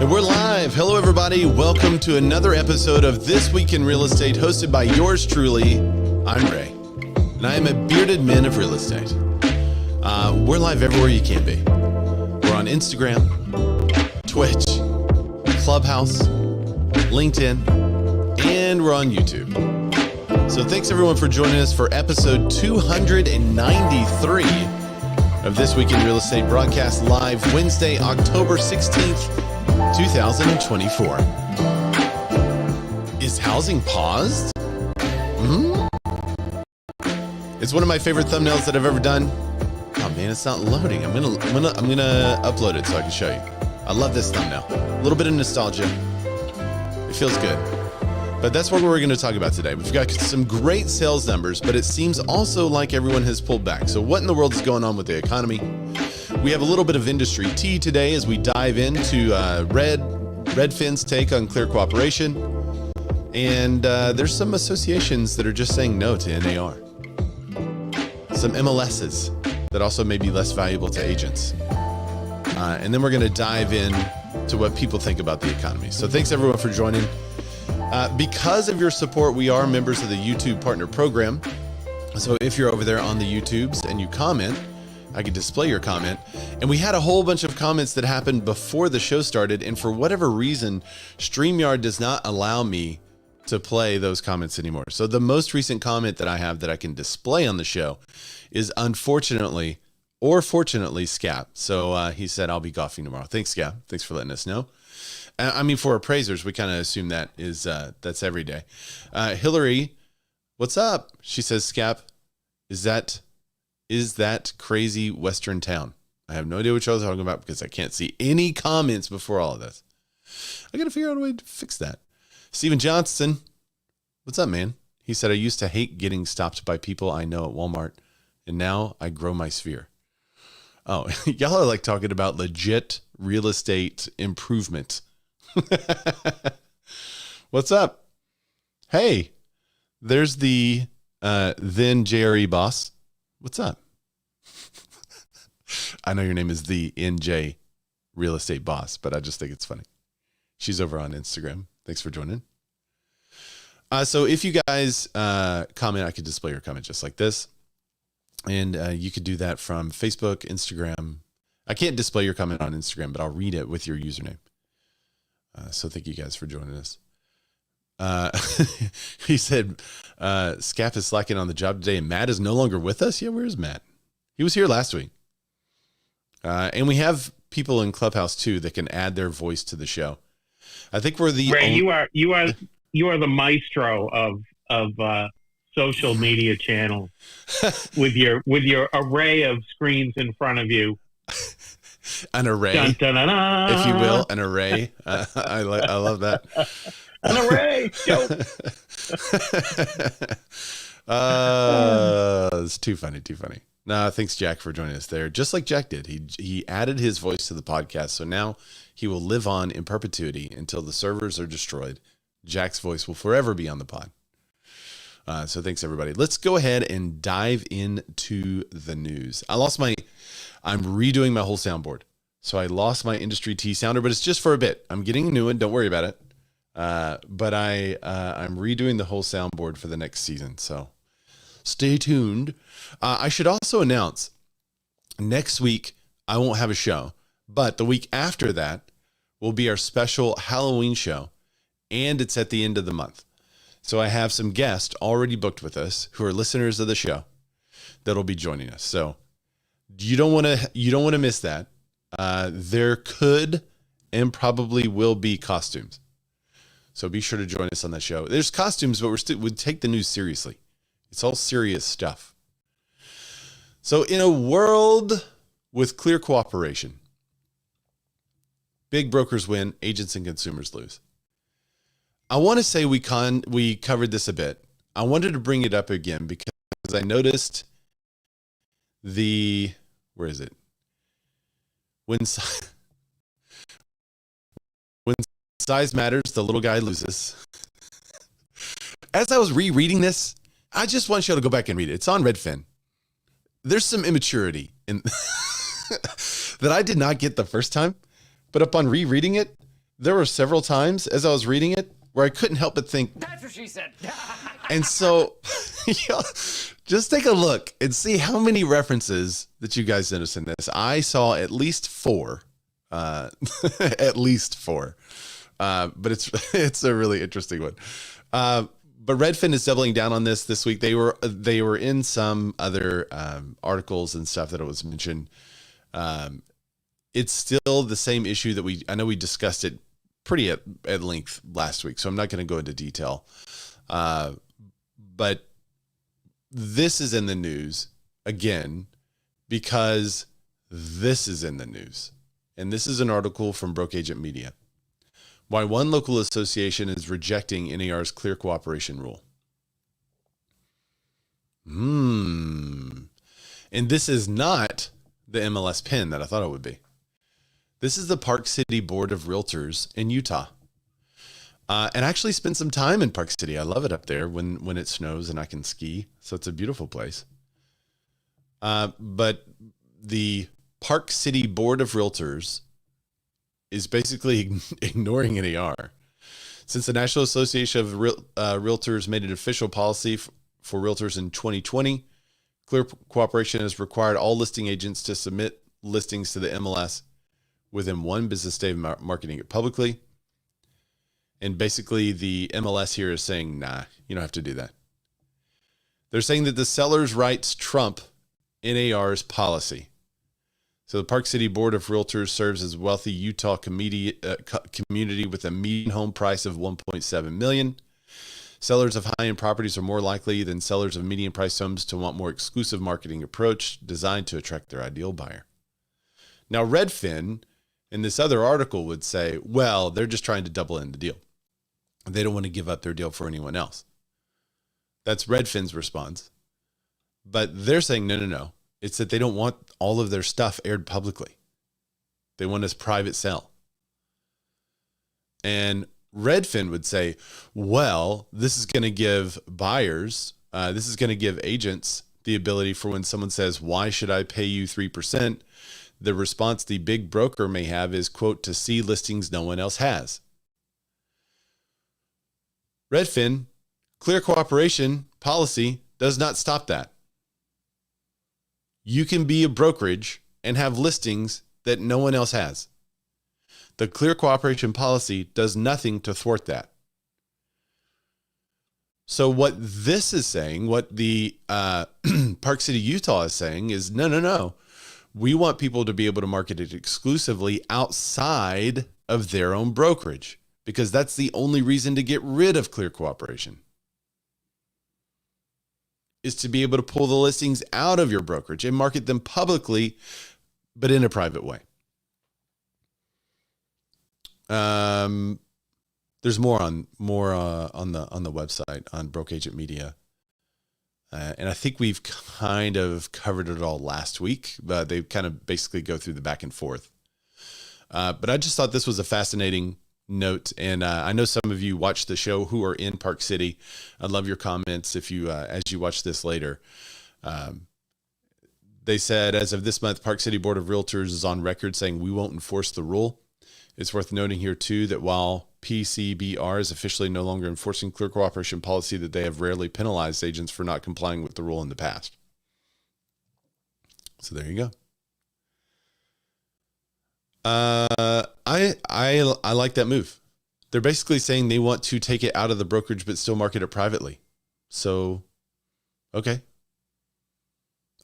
And we're live. Hello, everybody. Welcome to another episode of This Week in Real Estate, hosted by yours truly. I'm Ray, and I am a bearded man of real estate. We're live everywhere you can be. We're on Instagram, Twitch, Clubhouse, LinkedIn, and we're on YouTube. So thanks, everyone, for joining us for episode 293 of This Week in Real Estate, broadcast live Wednesday, October 16th, 2024. Is housing paused? It's one of my favorite thumbnails that I've ever done. Oh man, it's not loading. I'm gonna upload it so I can show you. I love this thumbnail. A little bit of nostalgia. It feels good. But that's what we're going to talk about today. We've got some great sales numbers, but it seems also like everyone has pulled back. So what in the world is going on with the economy? We have a little bit of industry tea today as we dive into Redfin's take on clear cooperation. And there's some associations that are just saying no to NAR. Some MLSs that also may be less valuable to agents. And then we're going to dive in to what people think about the economy. So thanks everyone for joining. Because of your support, we are members of the YouTube Partner Program. So if you're over there on the YouTubes and you comment, I could display your comment. And we had a whole bunch of comments that happened before the show started. And for whatever reason, StreamYard does not allow me to play those comments anymore. So the most recent comment that I have that I can display on the show is unfortunately or fortunately Scap. So he said, I'll be golfing tomorrow. Thanks, Scap. Thanks for letting us know. I mean, for appraisers, we kind of assume that is that's every day. Hillary, what's up? She says, Scap, is that crazy Western town? I have no idea what y'all are talking about because I can't see any comments before all of this. I got to figure out a way to fix that. Steven Johnson, what's up, man? He said, I used to hate getting stopped by people I know at Walmart, and now I grow my sphere. Oh, y'all are like talking about legit real estate improvement. What's up? Hey, there's the then JRE boss. What's up? I know your name is the NJ real estate boss, but I just think it's funny. She's over on Instagram. Thanks for joining. So if you guys comment, I could display your comment just like this. And you could do that from Facebook, Instagram. I can't display your comment on Instagram, but I'll read it with your username. So thank you guys for joining us. He said, Scap is slacking on the job today and Matt is no longer with us. Yeah, where's Matt? He was here last week. And we have people in Clubhouse too that can add their voice to the show. I think we're the Ray, you are the maestro of social media channels with your array of screens in front of you. An array, dun, dun, dun, dun. If you will, an array. I love that. An array. It's too funny. No, thanks, Jack, for joining us there. Just like Jack did, he added his voice to the podcast, so now he will live on in perpetuity until the servers are destroyed. Jack's voice will forever be on the pod. So thanks, everybody. Let's go ahead and dive into the news. I'm redoing my whole soundboard. So I lost my industry tea sounder, but it's just for a bit. I'm getting a new one. Don't worry about it. But I'm redoing the whole soundboard for the next season. So stay tuned. I should also announce next week, I won't have a show, but the week after that will be our special Halloween show. And it's at the end of the month. So I have some guests already booked with us who are listeners of the show that'll be joining us. So you don't want to miss that. There could and probably will be costumes. So be sure to join us on that show. There's costumes, but we take the news seriously. It's all serious stuff. So in a world with clear cooperation, big brokers win, agents and consumers lose. I want to say we covered this a bit. I wanted to bring it up again because I noticed where is it? When size matters, the little guy loses. As I was rereading this, I just want you to go back and read it. It's on Redfin. There's some immaturity in that I did not get the first time, but upon rereading it, there were several times as I was reading it where I couldn't help but think, that's what she said. And so just take a look and see how many references that you guys notice in this. I saw at least 4, at least 4. But it's a really interesting one. But Redfin is doubling down on this week. They were in some other articles and stuff that it was mentioned. It's still the same issue that I know we discussed it pretty at length last week, so I'm not going to go into detail. But this is in the news again because this is in the news. And this is an article from Broke Agent Media. Why one local association is rejecting NAR's clear cooperation rule. And this is not the MLS pin that I thought it would be. This is the Park City Board of Realtors in Utah. And I actually spent some time in Park City. I love it up there when it snows and I can ski. So it's a beautiful place. But the Park City Board of Realtors is basically ignoring NAR. Since the National Association of Realtors made an official policy for realtors in 2020, clear cooperation has required all listing agents to submit listings to the MLS within 1 business day of marketing it publicly. And basically the MLS here is saying, nah, you don't have to do that. They're saying that the seller's rights trump NAR's policy. So the Park City Board of Realtors serves as a wealthy Utah community with a median home price of $1.7 million. Sellers of high-end properties are more likely than sellers of median-priced homes to want more exclusive marketing approach designed to attract their ideal buyer. Now, Redfin in this other article would say, well, they're just trying to double in the deal. They don't want to give up their deal for anyone else. That's Redfin's response. But they're saying, no. It's that they don't want all of their stuff aired publicly. They want a private sale. And Redfin would say, well, this is going to give buyers, this is going to give agents the ability for when someone says, why should I pay you 3%? The response the big broker may have is, quote, to see listings no one else has. Redfin, clear cooperation policy does not stop that. You can be a brokerage and have listings that no one else has. The clear cooperation policy does nothing to thwart that. So what this is saying, what the Park City, Utah is saying is, no. We want people to be able to market it exclusively outside of their own brokerage, because that's the only reason to get rid of clear cooperation, is to be able to pull the listings out of your brokerage and market them publicly, but in a private way. There's more on the website on Broke Agent Media. And I think we've kind of covered it all last week, but they kind of basically go through the back and forth. But I just thought this was a fascinating note. And I know some of you watch the show who are in Park City. I'd love your comments if you, as you watch this later. They said, as of this month, Park City Board of Realtors is on record saying we won't enforce the rule. It's worth noting here, too, that while PCBR is officially no longer enforcing clear cooperation policy, that they have rarely penalized agents for not complying with the rule in the past. So there you go. I like that move. They're basically saying they want to take it out of the brokerage but still market it privately. So, okay.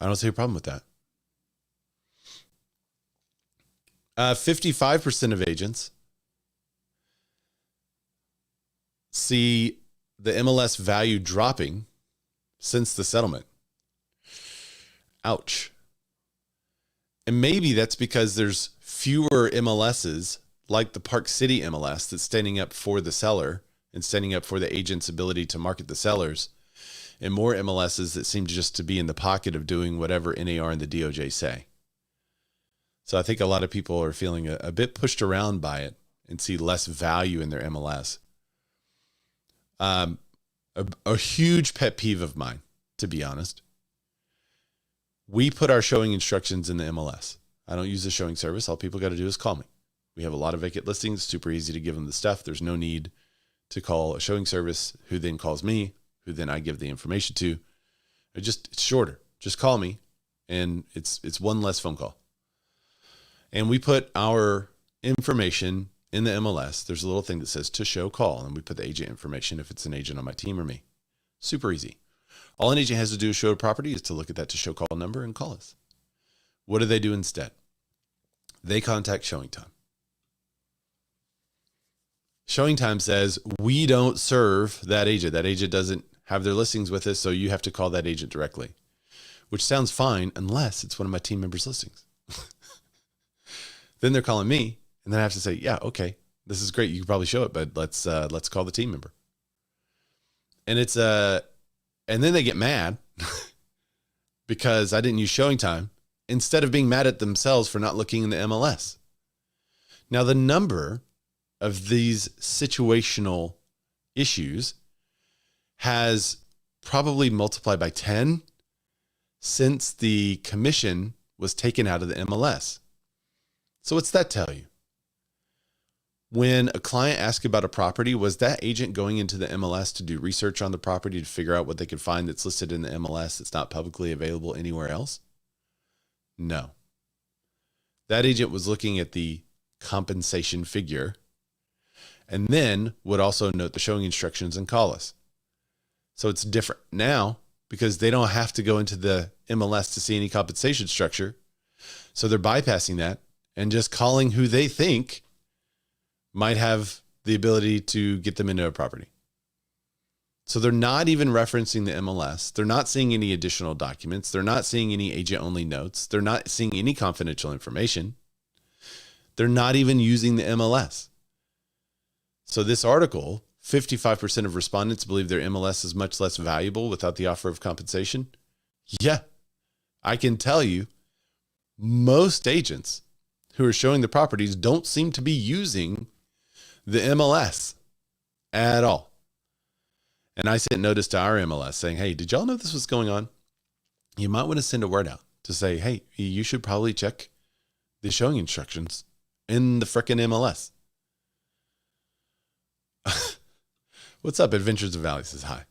I don't see a problem with that. 55% of agents see the MLS value dropping since the settlement. Ouch. And maybe that's because there's fewer MLSs like the Park City MLS that's standing up for the seller and standing up for the agent's ability to market the sellers, and more MLSs that seem just to be in the pocket of doing whatever NAR and the DOJ say. So I think a lot of people are feeling a bit pushed around by it and see less value in their MLS. A huge pet peeve of mine, to be honest. We put our showing instructions in the MLS. I don't use the showing service. All people got to do is call me. We have a lot of vacant listings, super easy to give them the stuff. There's no need to call a showing service who then calls me, who then I give the information to. It's shorter. Just call me, and it's one less phone call. And we put our information in the MLS. There's a little thing that says to show call, and we put the agent information if it's an agent on my team or me. Super easy. All an agent has to do to show a property is to look at that to show call number and call us. What do they do instead? They contact Showing Time. Showing Time says, we don't serve that agent. That agent doesn't have their listings with us, so you have to call that agent directly, which sounds fine unless it's one of my team members' listings. Then they're calling me, and then I have to say, yeah, okay, this is great. You can probably show it, but let's call the team member. And and then they get mad because I didn't use Showing Time instead of being mad at themselves for not looking in the MLS. Now, the number of these situational issues has probably multiplied by 10 since the commission was taken out of the MLS. So what's that tell you? When a client asks about a property, was that agent going into the MLS to do research on the property to figure out what they could find that's listed in the MLS that's not publicly available anywhere else? No. That agent was looking at the compensation figure and then would also note the showing instructions and call us. So it's different now because they don't have to go into the MLS to see any compensation structure. So they're bypassing that and just calling who they think might have the ability to get them into a property. So they're not even referencing the MLS. They're not seeing any additional documents. They're not seeing any agent-only notes. They're not seeing any confidential information. They're not even using the MLS. So this article, 55% of respondents believe their MLS is much less valuable without the offer of compensation. Yeah, I can tell you, most agents who are showing the properties don't seem to be using the MLS at all. And I sent notice to our MLS saying, hey, did y'all know this was going on? You might want to send a word out to say, hey, you should probably check the showing instructions in the frickin' MLS. What's up? Adventures of Valley says hi.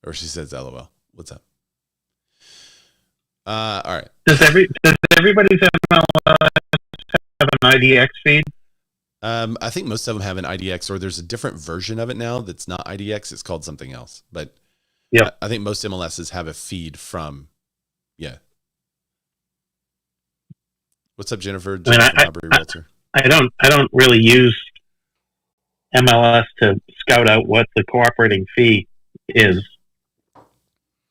Or she says LOL. What's up? All right. Does everybody's MLS have an IDX feed? I think most of them have an IDX, or there's a different version of it now that's not IDX. It's called something else. But yeah, I think most MLSs have a feed from, yeah. What's up, Jennifer? I don't really use MLS to scout out what the cooperating fee is,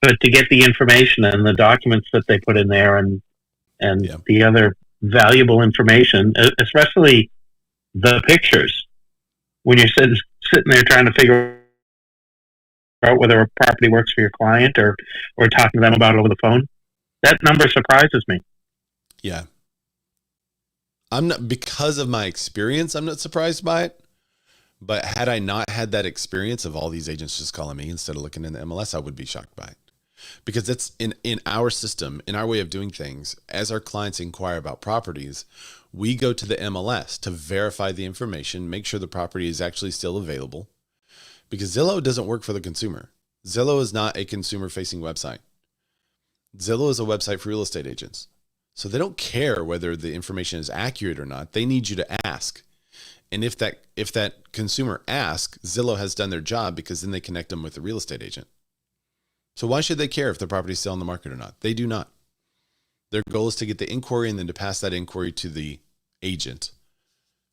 but to get the information and the documents that they put in there and the other valuable information, especially the pictures, when you're sitting there trying to figure out whether a property works for your client or talking to them about it over the phone, that number surprises me. Yeah. I'm not, because of my experience, I'm not surprised by it. But had I not had that experience of all these agents just calling me instead of looking in the MLS, I would be shocked by it. Because that's in our system, in our way of doing things, as our clients inquire about properties, we go to the MLS to verify the information, make sure the property is actually still available. Because Zillow doesn't work for the consumer. Zillow is not a consumer-facing website. Zillow is a website for real estate agents. So they don't care whether the information is accurate or not. They need you to ask. And if that consumer asks, Zillow has done their job because then they connect them with the real estate agent. So why should they care if the property is still on the market or not? They do not. Their goal is to get the inquiry and then to pass that inquiry to the agent,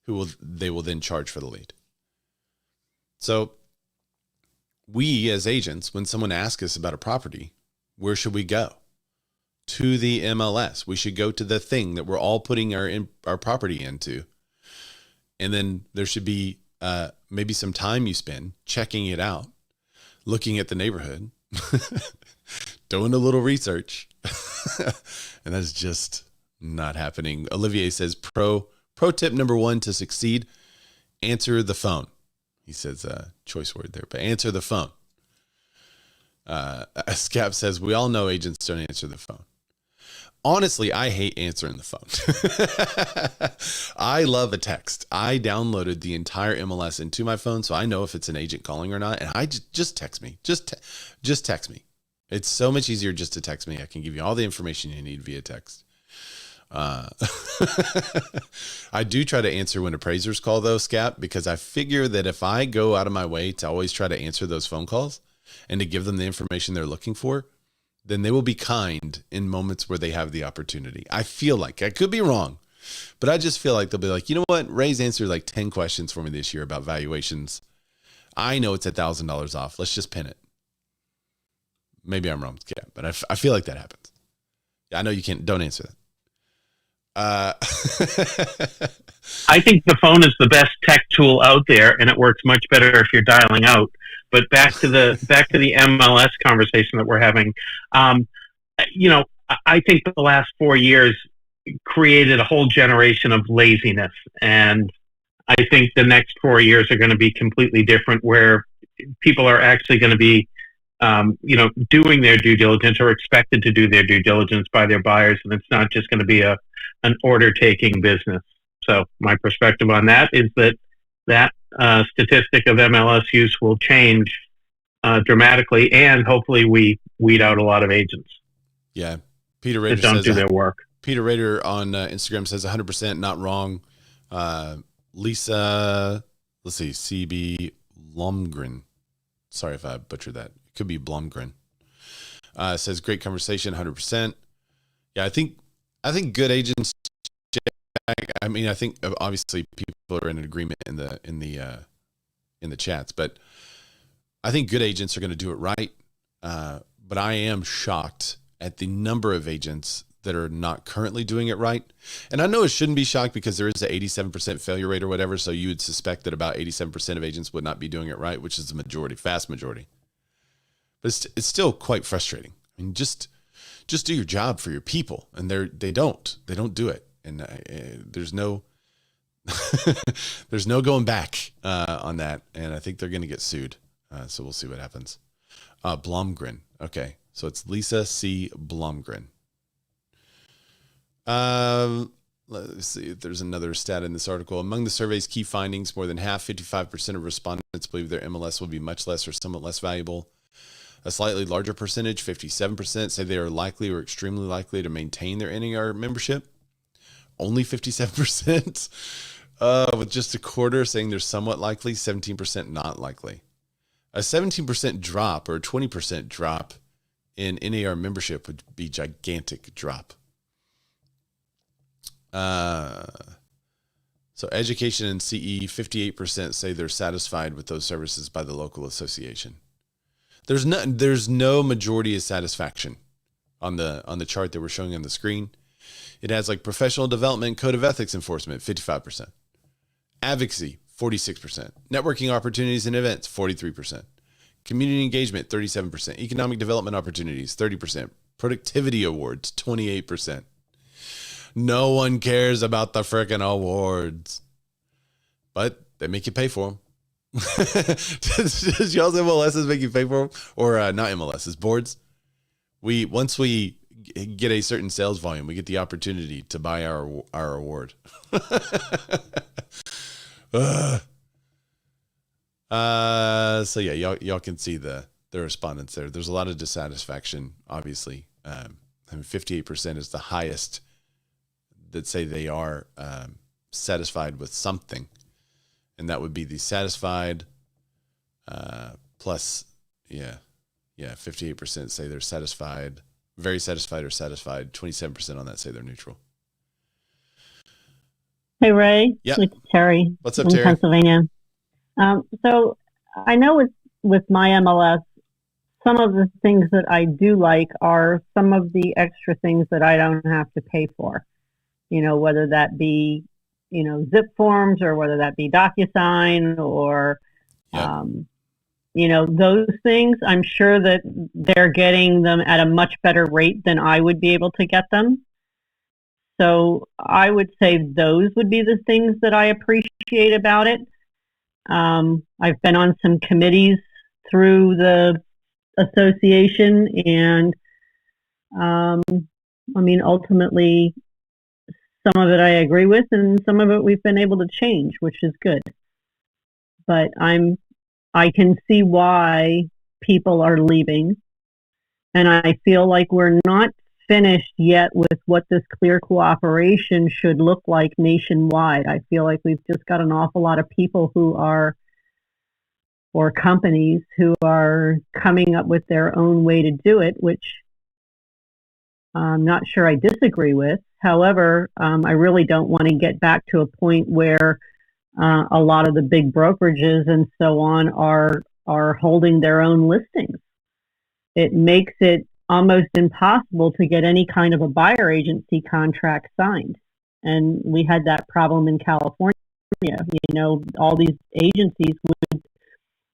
they will then charge for the lead. So we as agents, when someone asks us about a property, where should we go? To the MLS. We should go to the thing that we're all putting our property into. And then there should be maybe some time you spend checking it out, looking at the neighborhood, doing a little research. And that's just not happening. Olivier says, pro tip number 1 to succeed, answer the phone. He says choice word there, but answer the phone. Scap says, we all know agents don't answer the phone. Honestly, I hate answering the phone. I love a text. I downloaded the entire MLS into my phone, so I know if it's an agent calling or not. And I just text me. Just text me. It's so much easier just to text me. I can give you all the information you need via text. I do try to answer when appraisers call, though, Scap, because I figure that if I go out of my way to always try to answer those phone calls and to give them the information they're looking for, then they will be kind in moments where they have the opportunity. I feel like, I could be wrong, but I just feel like they'll be like, you know what? Ray's answered like 10 questions for me this year about valuations. I know it's $1,000 off. Let's just pin it. Maybe I'm wrong, yeah, but I feel like that happens. I know you can't, don't answer that. I think the phone is the best tech tool out there, and it works much better if you're dialing out. But back to the MLS conversation that we're having. I think the last 4 years created a whole generation of laziness, and I think the next 4 years are going to be completely different, where people are actually going to be, doing their due diligence or expected to do their due diligence by their buyers, and it's not just going to be an order-taking business. So my perspective on that is that statistic of MLS use will change dramatically, and hopefully we weed out a lot of agents. Yeah, Peter Rader that don't says do their work. Peter Rader on Instagram says 100% not wrong. Lisa, let's see, CB Blomgren. Sorry if I butchered that. It could be Blomgren. Says great conversation, 100%. Yeah, I think good agents. I mean, I think obviously people are in agreement in the chats, but I think good agents are going to do it right. But I am shocked at the number of agents that are not currently doing it right. And I know it shouldn't be shocked because there is an 87% failure rate or whatever. So you would suspect that about 87% of agents would not be doing it right, which is the majority, vast majority. But it's still quite frustrating. I mean, just do your job for your people, and they don't do it. And there's no going back on that. And I think they're going to get sued. So we'll see what happens. Blomgren. Okay. So it's Lisa C. Blomgren. Let's see if there's another stat in this article. Among the survey's key findings, more than half, 55% of respondents believe their MLS will be much less or somewhat less valuable. A slightly larger percentage, 57%, say they are likely or extremely likely to maintain their NAR membership. Only 57%, with just a quarter saying they're somewhat likely, 17% not likely. A 17% drop or a 20% drop in NAR membership would be gigantic drop. So education and CE, 58% say they're satisfied with those services by the local association. There's no majority of satisfaction on the chart that we're showing on the screen. It has like professional development, code of ethics enforcement, 55%. Advocacy, 46%. Networking opportunities and events, 43%. Community engagement, 37%. Economic development opportunities, 30%. Productivity awards, 28%. No one cares about the frickin' awards. But they make you pay for them. Does y'all's MLSs make you pay for them? Or not MLSs, boards? Once we get a certain sales volume, we get the opportunity to buy our award. So yeah, y'all can see the respondents there. There's a lot of dissatisfaction, obviously. 58% is the highest that say they are satisfied with something. And that would be the satisfied plus, 58% say they're satisfied, very satisfied or satisfied. 27% on that say they're neutral. Hey, Ray. Yeah. It's Terry. What's up, in Terry? Pennsylvania. So I know with my MLS, some of the things that I do like are some of the extra things that I don't have to pay for. Whether that be, zip forms or whether that be DocuSign or, those things. I'm sure that they're getting them at a much better rate than I would be able to get them. So I would say those would be the things that I appreciate about it. I've been on some committees through the association, and I mean, ultimately, some of it I agree with, and some of it we've been able to change, which is good. But I can see why people are leaving, and I feel like we're not finished yet with what this clear cooperation should look like nationwide. I feel like we've just got an awful lot of people or companies who are coming up with their own way to do it, which I'm not sure I disagree with. However, I really don't want to get back to a point where a lot of the big brokerages and so on are holding their own listings. It makes it almost impossible to get any kind of a buyer agency contract signed. And we had that problem in California. All these agencies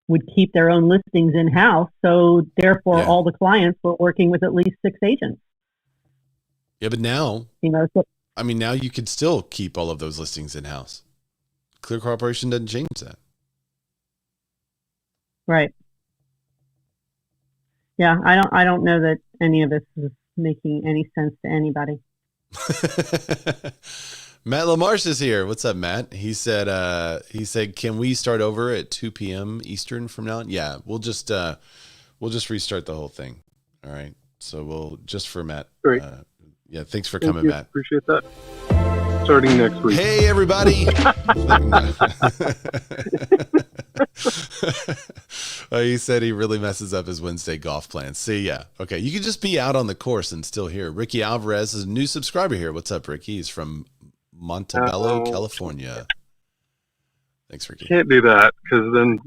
would keep their own listings in-house, so therefore all the clients were working with at least 6 agents. Yeah, but now, now you could still keep all of those listings in-house. Clear cooperation doesn't change that. Right. Yeah, I don't know that any of this is making any sense to anybody. Matt LaMarche is here. What's up, Matt? He said, can we start over at 2 p.m. Eastern from now on? Yeah, we'll just restart the whole thing. All right. So we'll just for Matt. Great. Yeah. Thanks for coming, Matt. Appreciate that. Starting next week. Hey, everybody. He said he really messes up his Wednesday golf plans. See, yeah. Okay. You can just be out on the course and still here. Ricky Alvarez is a new subscriber here. What's up, Ricky? He's from Montebello, California. Thanks, Ricky. Can't do that because then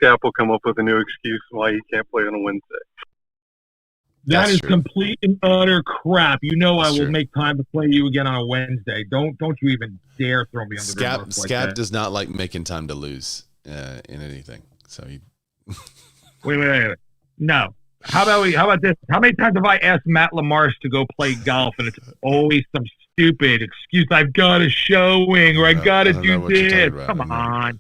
Scap will come up with a new excuse why he can't play on a Wednesday. That is complete and utter crap. I will make time to play you again on a Wednesday. Don't you even dare throw me under the bus like that. Scap does not like making time to lose in anything. So he. Wait. No. How about this? How many times have I asked Matt LaMarche to go play golf, and it's always some stupid excuse? I've got a showing, or I got to do this. Come on.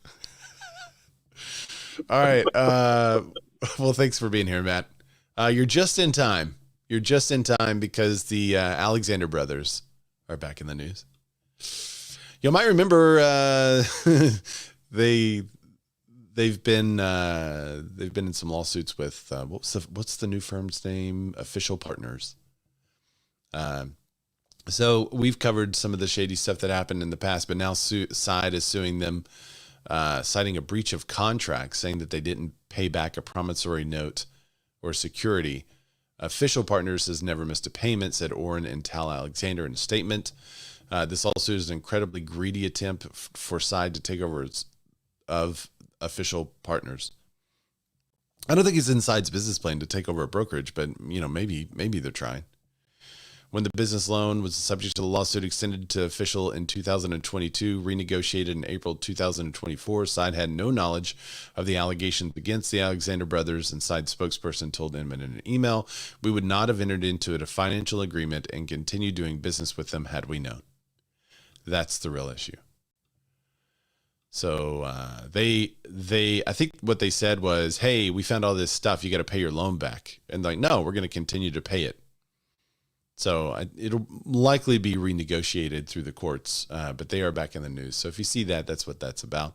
All right. Well, thanks for being here, Matt. You're just in time. You're just in time because the Alexander brothers are back in the news. You might remember they've been in some lawsuits with what's the new firm's name? Official Partners. So we've covered some of the shady stuff that happened in the past, but now Side is suing them, citing a breach of contract, saying that they didn't pay back a promissory note or security. Official Partners has never missed a payment, said Orrin and Tal Alexander in a statement. This also is an incredibly greedy attempt for Side to take over of Official Partners. I don't think it's in Side's business plan to take over a brokerage, but maybe they're trying. When the business loan was subject to the lawsuit extended to Official in 2022, renegotiated in April 2024, Side had no knowledge of the allegations against the Alexander brothers, and Side spokesperson told him in an email, "We would not have entered into it a financial agreement and continued doing business with them had we known." That's the real issue. So I think what they said was, "Hey, we found all this stuff. You got to pay your loan back." And like, no, we're going to continue to pay it. So it'll likely be renegotiated through the courts, but they are back in the news. So if you see that, that's what that's about.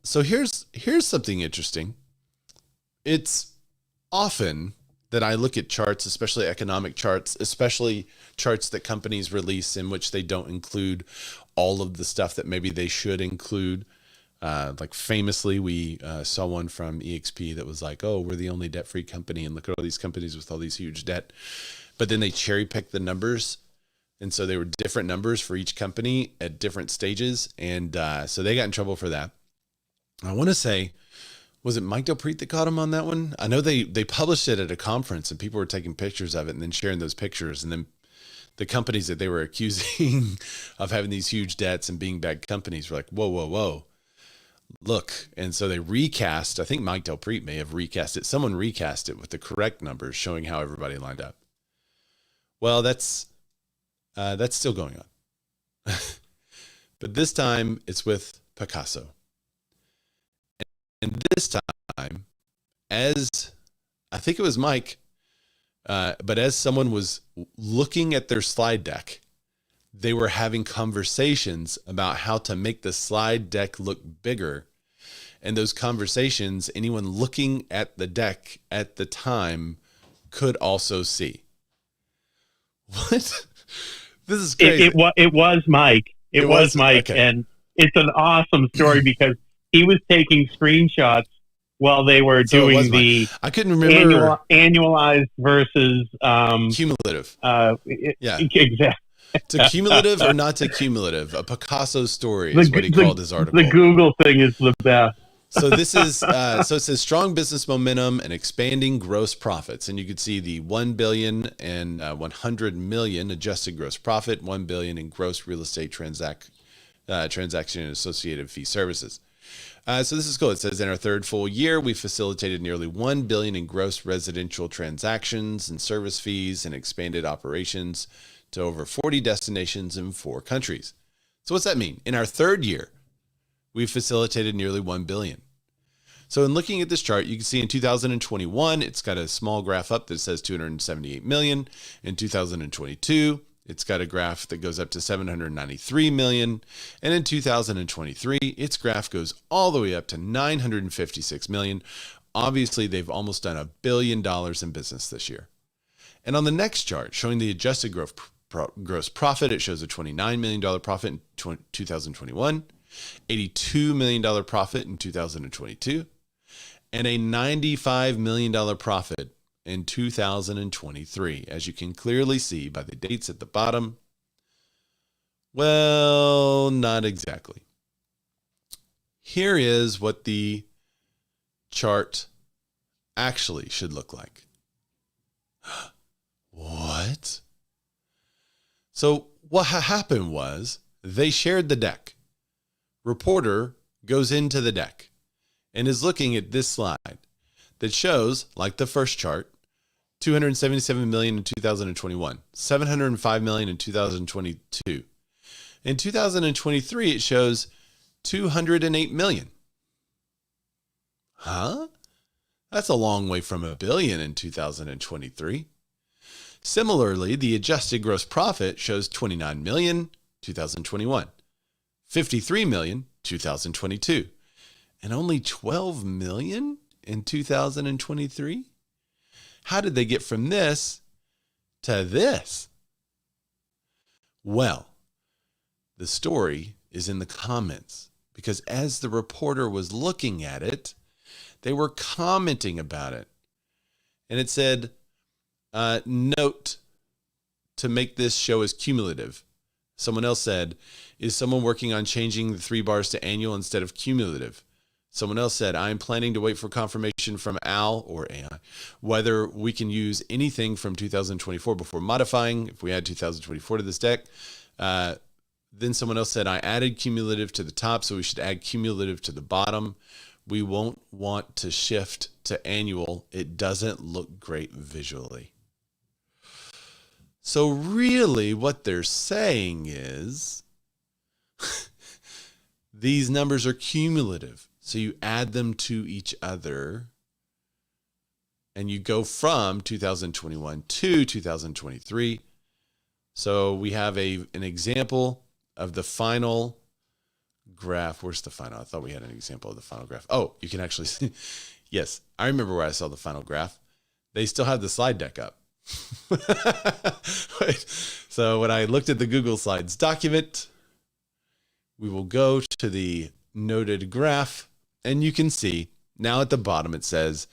So here's something interesting. It's often that I look at charts, especially economic charts, especially charts that companies release in which they don't include all of the stuff that maybe they should include. Like famously, we saw one from EXP that was like, "Oh, we're the only debt-free company, and look at all these companies with all these huge debt." But then they cherry-picked the numbers, and so they were different numbers for each company at different stages, and so they got in trouble for that. I want to say, was it Mike Del Prete that caught him on that one? I know they published it at a conference, and people were taking pictures of it and then sharing those pictures, and then the companies that they were accusing of having these huge debts and being bad companies were like, whoa. Look, and so they recast. I think Mike Del Prete may have recast it. Someone recast it with the correct numbers, showing how everybody lined up. Well, that's still going on, but this time it's with Pacaso, and this time, as I think it was Mike, But as someone was looking at their slide deck, they were having conversations about how to make the slide deck look bigger. And those conversations, anyone looking at the deck at the time could also see. What? This is crazy. It was Mike. It was Mike. Okay. And it's an awesome story because he was taking screenshots while they were doing the I couldn't remember annualized versus cumulative. Yeah. Exactly. To cumulative or not to cumulative? A Pacaso story is what he called his article. The Google thing is the best. So this is so it says strong business momentum and expanding gross profits, and you could see the 1 billion and 100 million adjusted gross profit, 1 billion in gross real estate transaction and associated fee services. So this is cool. It says in our third full year, we facilitated nearly 1 billion in gross residential transactions and service fees and expanded operations to over 40 destinations in 4 countries. So what's that mean? In our third year, we facilitated nearly 1 billion. So in looking at this chart, you can see in 2021, it's got a small graph up that says 278 million. In 2022, it's got a graph that goes up to 793 million. And in 2023, its graph goes all the way up to 956 million. Obviously, they've almost done $1 billion in business this year. And on the next chart, showing the adjusted gross profit, it shows a $29 million profit in 2021, $82 million profit in 2022, and a $95 million profit in 2023, as you can clearly see by the dates at the bottom. Well, not exactly. Here is what the chart actually should look like. What? So what happened was they shared the deck. Reporter goes into the deck and is looking at this slide that shows, like the first chart, 277 million in 2021, 705 million in 2022. In 2023, it shows 208 million. Huh? That's a long way from $1 billion in 2023. Similarly, the adjusted gross profit shows 29 million, 2021, 53 million, 2022, and only 12 million in 2023. How did they get from this to this? Well, the story is in the comments, because as the reporter was looking at it, they were commenting about it. And it said, note to make this show as cumulative. Someone else said, is someone working on changing the 3 bars to annual instead of cumulative? Someone else said, I'm planning to wait for confirmation from Al or AI whether we can use anything from 2024 before modifying, if we add 2024 to this deck. Then someone else said, I added cumulative to the top, so we should add cumulative to the bottom. We won't want to shift to annual. It doesn't look great visually. So really what they're saying is these numbers are cumulative. So you add them to each other and you go from 2021 to 2023. So we have an example of the final graph. Where's the final? I thought we had an example of the final graph. Oh, you can actually see. Yes, I remember where I saw the final graph. They still have the slide deck up. Wait. So when I looked at the Google Slides document, we will go to the noted graph, and you can see now at the bottom it says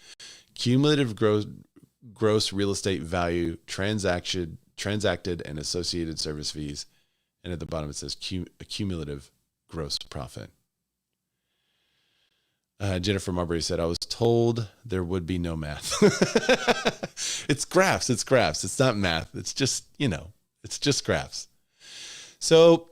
cumulative gross real estate value transacted and associated service fees, and at the bottom it says cumulative gross profit. Jennifer Marbury said, I was told there would be no math. It's graphs. It's not math. It's just, it's just graphs. So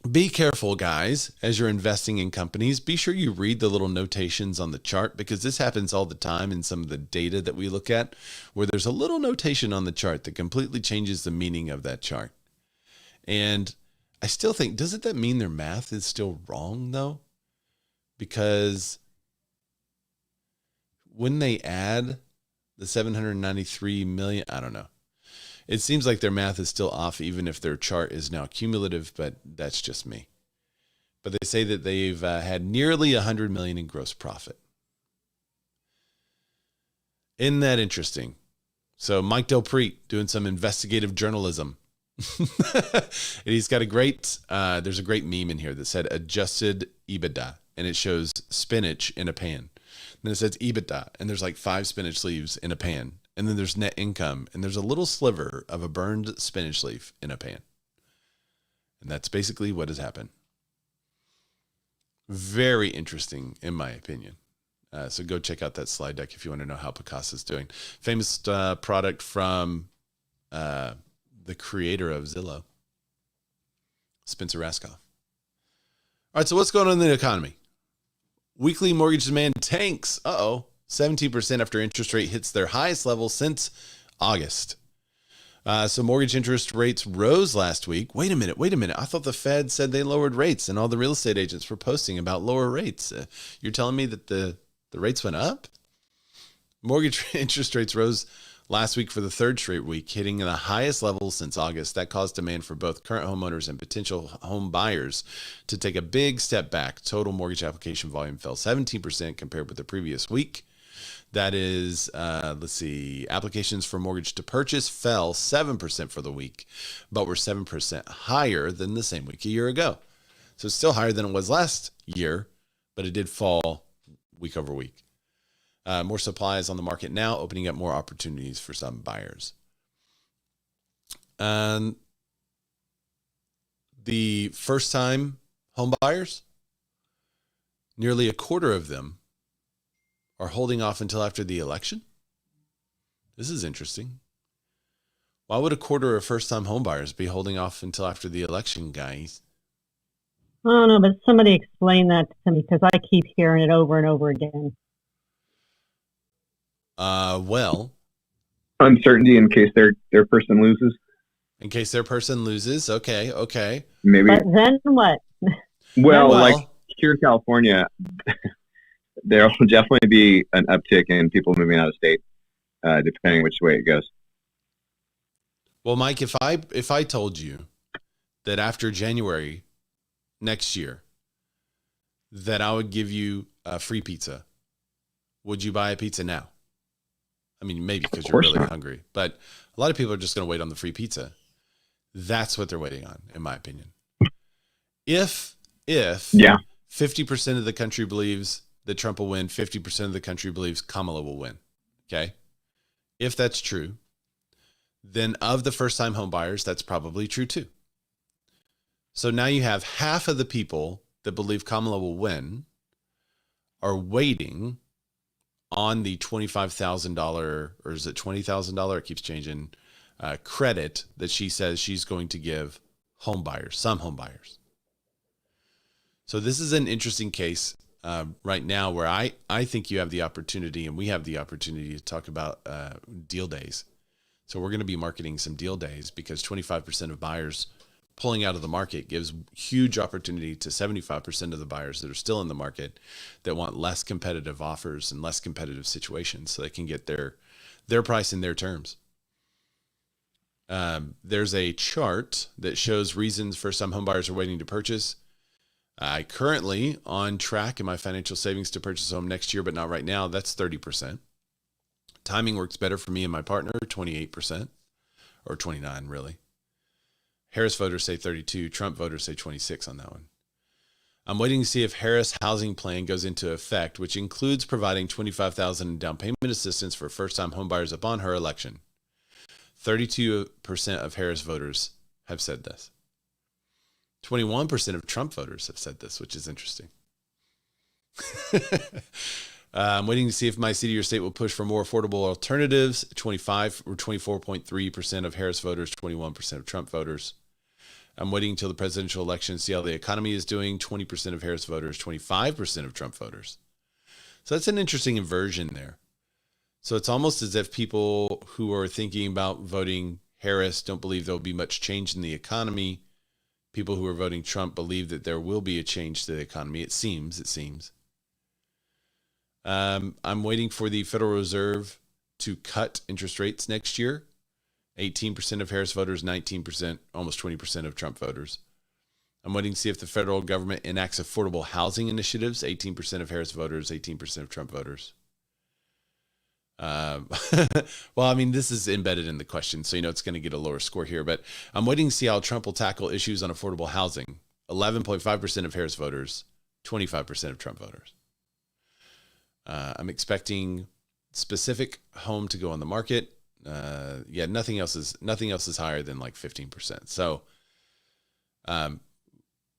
be careful, guys, as you're investing in companies. Be sure you read the little notations on the chart, because this happens all the time in some of the data that we look at, where there's a little notation on the chart that completely changes the meaning of that chart. And I still think, doesn't that mean their math is still wrong, though? Because when they add The 793 million. I don't know. It seems like their math is still off, even if their chart is now cumulative, but that's just me. But they say that they've had nearly 100 million in gross profit. Isn't that interesting? So Mike Del Prete doing some investigative journalism. And he's got there's a great meme in here that said adjusted EBITDA, and it shows spinach in a pan. Then it says EBITDA, and there's like 5 spinach leaves in a pan. And then there's net income, and there's a little sliver of a burned spinach leaf in a pan. And that's basically what has happened. Very interesting, in my opinion. So go check out that slide deck if you want to know how Pacaso is doing. Famous product from the creator of Zillow, Spencer Raskoff. All right, so what's going on in the economy? Weekly mortgage demand tanks. 17% after interest rate hits their highest level since August. So mortgage interest rates rose last week. Wait a minute. I thought the Fed said they lowered rates and all the real estate agents were posting about lower rates. You're telling me that the rates went up? Mortgage interest rates rose last week for the third straight week, hitting the highest level since August. That caused demand for both current homeowners and potential home buyers to take a big step back. Total mortgage application volume fell 17% compared with the previous week. That is, applications for mortgage to purchase fell 7% for the week, but were 7% higher than the same week a year ago. So it's still higher than it was last year, but it did fall week over week. More supply is on the market now, opening up more opportunities for some buyers. The first-time home buyers, nearly a quarter of them are holding off until after the election. This is interesting. Why would a quarter of first-time home buyers be holding off until after the election, guys? I don't know, but somebody explain that to me because I keep hearing it over and over again. Uncertainty in case their person loses. In case their person loses, okay. Maybe. But then what? Well, like here in California, there will definitely be an uptick in people moving out of state, depending which way it goes. Well, Mike, if I told you that after January next year that I would give you a free pizza, would you buy a pizza now? I mean, maybe because you're really hungry, but a lot of people are just going to wait on the free pizza. That's what they're waiting on, in my opinion. If 50% of the country believes that Trump will win, 50% of the country believes Kamala will win. Okay. If that's true, then of the first-time home buyers, that's probably true too. So now you have half of the people that believe Kamala will win are waiting on the $25,000, or is it $20,000? It keeps changing, credit that she says she's going to give home buyers, some home buyers. So this is an interesting case right now where I think you have the opportunity, and we have the opportunity to talk about deal days. So we're going to be marketing some deal days because 25% of buyers pulling out of the market gives huge opportunity to 75% of the buyers that are still in the market that want less competitive offers and less competitive situations so they can get their price in their terms. There's a chart that shows reasons for some home buyers are waiting to purchase. I currently on track in my financial savings to purchase a home next year, but not right now. That's 30%. Timing works better for me and my partner, 28%, or 29 really. Harris voters say 32. Trump voters say 26 on that one. I'm waiting to see if Harris' housing plan goes into effect, which includes providing $25,000 in down payment assistance for first-time homebuyers upon her election. 32% of Harris voters have said this. 21% of Trump voters have said this, which is interesting. I'm waiting to see if my city or state will push for more affordable alternatives. 24.3% of Harris voters, 21% of Trump voters. I'm waiting until the presidential election to see how the economy is doing. 20% of Harris voters, 25% of Trump voters. So that's an interesting inversion there. So it's almost as if people who are thinking about voting Harris don't believe there will be much change in the economy. People who are voting Trump believe that there will be a change to the economy. It seems. I'm waiting for the Federal Reserve to cut interest rates next year. 18% of Harris voters, 19%, almost 20% of Trump voters. I'm waiting to see if the federal government enacts affordable housing initiatives. 18% of Harris voters, 18% of Trump voters. Well, I mean, this is embedded in the question, so it's going to get a lower score here. But I'm waiting to see how Trump will tackle issues on affordable housing. 11.5% of Harris voters, 25% of Trump voters. I'm expecting specific home to go on the market. Nothing else is higher than like 15%. So,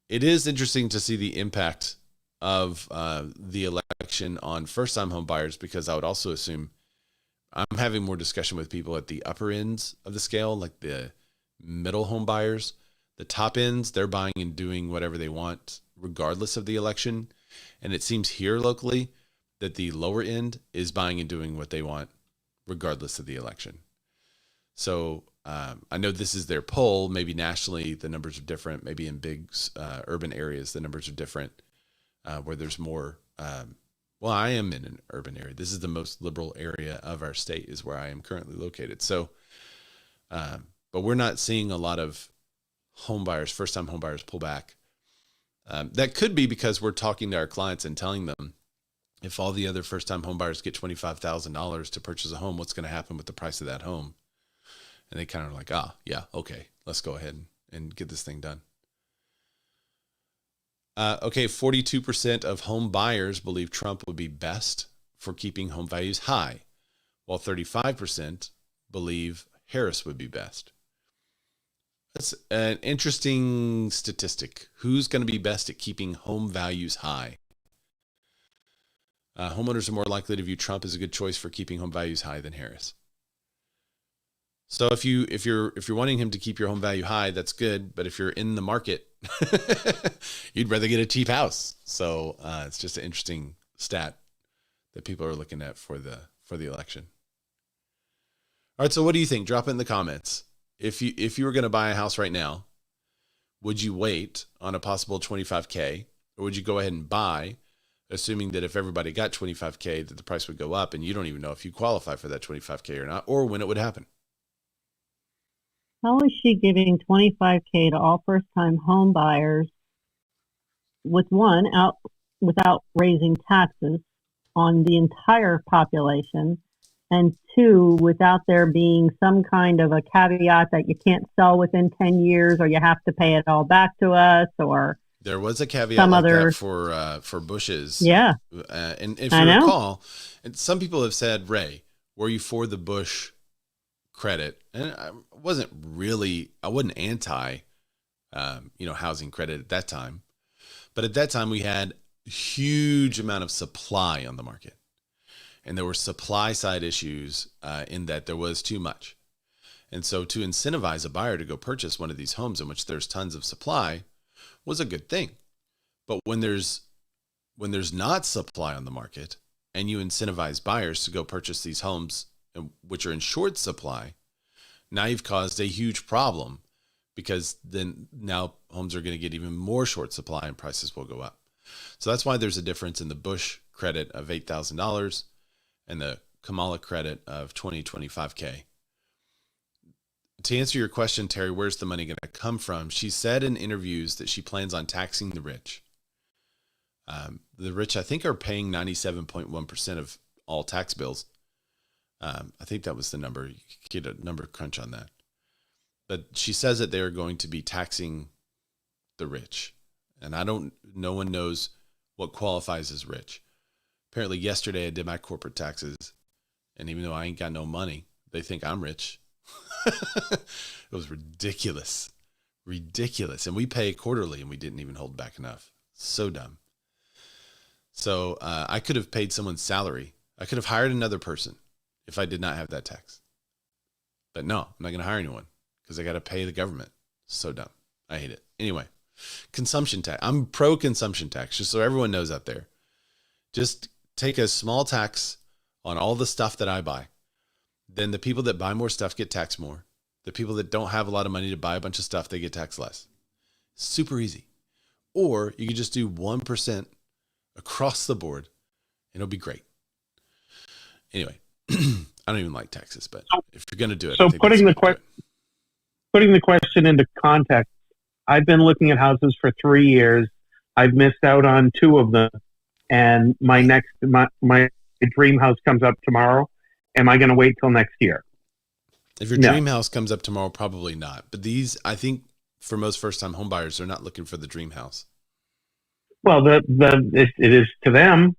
it is interesting to see the impact of the election on first-time home buyers, because I would also assume I'm having more discussion with people at the upper ends of the scale, like the middle home buyers. The top ends, they're buying and doing whatever they want, regardless of the election. And it seems here locally that the lower end is buying and doing what they want, regardless of the election. So I know this is their poll. Maybe nationally, the numbers are different. Maybe in big urban areas, the numbers are different, where there's more. Well, I am in an urban area. This is the most liberal area of our state, is where I am currently located. So, but we're not seeing a lot of home buyers, first-time home buyers, pull back. That could be because we're talking to our clients and telling them, if all the other first-time home buyers get $25,000 to purchase a home, what's going to happen with the price of that home? And they kind of are like, yeah, okay, let's go ahead and get this thing done. Okay, 42% of home buyers believe Trump would be best for keeping home values high, while 35% believe Harris would be best. That's an interesting statistic. Who's going to be best at keeping home values high? Homeowners are more likely to view Trump as a good choice for keeping home values high than Harris. So if you're wanting him to keep your home value high, that's good. But if you're in the market, you'd rather get a cheap house. So it's just an interesting stat that people are looking at for the election. All right. So what do you think? Drop it in the comments. If you were going to buy a house right now, would you wait on a possible 25K, or would you go ahead and buy, assuming that if everybody got 25K, that the price would go up, and you don't even know if you qualify for that 25K or not, or when it would happen? How is she giving 25K to all first-time home buyers without raising taxes on the entire population, and two, without there being some kind of a caveat that you can't sell within 10 years, or you have to pay it all back to us, or there was a caveat that for Bush's. Yeah. And if you recall, and some people have said, Ray, were you for the Bush credit? And I wasn't anti, housing credit at that time. But at that time, we had a huge amount of supply on the market. And there were supply side issues in that there was too much. And so to incentivize a buyer to go purchase one of these homes in which there's tons of supply was a good thing. But when there's not supply on the market, and you incentivize buyers to go purchase these homes which are in short supply, now you've caused a huge problem, because then now homes are going to get even more short supply and prices will go up. So that's why there's a difference in the Bush credit of $8,000 and the Kamala credit of $25K. To answer your question, Terry, where's the money going to come from? She said in interviews that she plans on taxing the rich. The rich, I think, are paying 97.1% of all tax bills. I think that was the number. You could get a number crunch on that. But she says that they are going to be taxing the rich. And no one knows what qualifies as rich. Apparently yesterday I did my corporate taxes, and even though I ain't got no money, they think I'm rich. It was ridiculous. And we pay quarterly, and we didn't even hold back enough. So dumb. So I could have paid someone's salary. I could have hired another person if I did not have that tax. But no, I'm not going to hire anyone because I got to pay the government. So dumb. I hate it. Anyway, consumption tax. I'm pro consumption tax, just so everyone knows out there. Just take a small tax on all the stuff that I buy. Then the people that buy more stuff get taxed more. The people that don't have a lot of money to buy a bunch of stuff, they get taxed less. Super easy. Or you could just do 1% across the board, and it'll be great. Anyway, I don't even like Texas, but if you're going to do it, So I think putting that's the way to do it. putting the question into context, I've been looking at houses for 3 years. I've missed out on 2 of them, and my dream house comes up tomorrow. Am I going to wait till next year? If your No. dream house comes up tomorrow, probably not. But these, I think, for most first-time home buyers, they're not looking for the dream house. Well, it is to them.